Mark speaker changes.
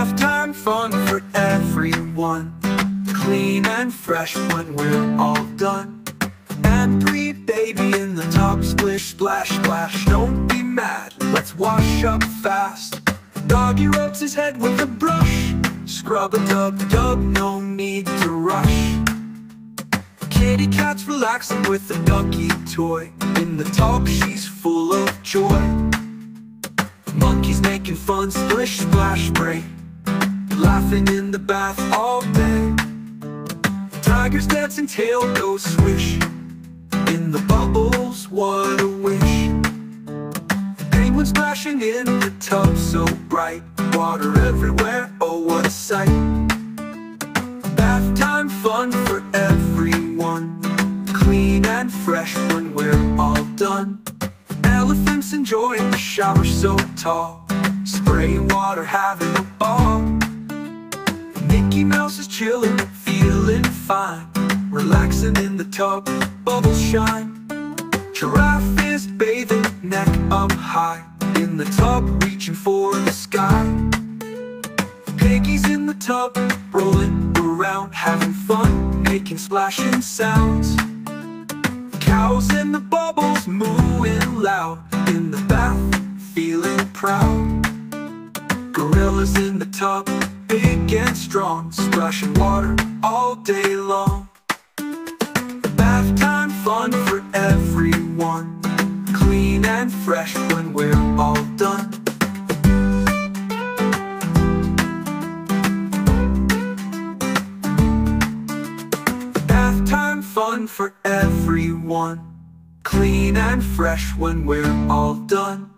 Speaker 1: Bath time fun for everyone, clean and fresh when we're all done. And breathe baby in the tub, splish splash splash. Don't be mad, let's wash up fast. Doggy rubs his head with a brush, scrub a dub dub, no need to rush. Kitty cat's relaxing with a ducky toy, in the tub she's full of joy. Monkey's making fun, splish splash spray, laughing in the bath all day. Tiger's dancing, tail goes swish, in the bubbles, what a wish. Penguin splashing in the tub so bright, water everywhere, oh what a sight. Bath time fun for everyone, clean and fresh when we're all done. Elephants enjoying the shower so tall, spraying water, having a ball. Mickey Mouse is chilling, feeling fine, relaxing in the tub, bubbles shine. Giraffe is bathing, neck up high, in the tub, reaching for the sky. Piggy's in the tub, rolling around, having fun, making splashing sounds. Cows in the bubbles, mooing loud, in the bath, feeling proud. Gorillas in the tub, big and strong, splashing water all day long. Bath time fun for everyone, clean and fresh when we're all done. Bath time fun for everyone, clean and fresh when we're all done.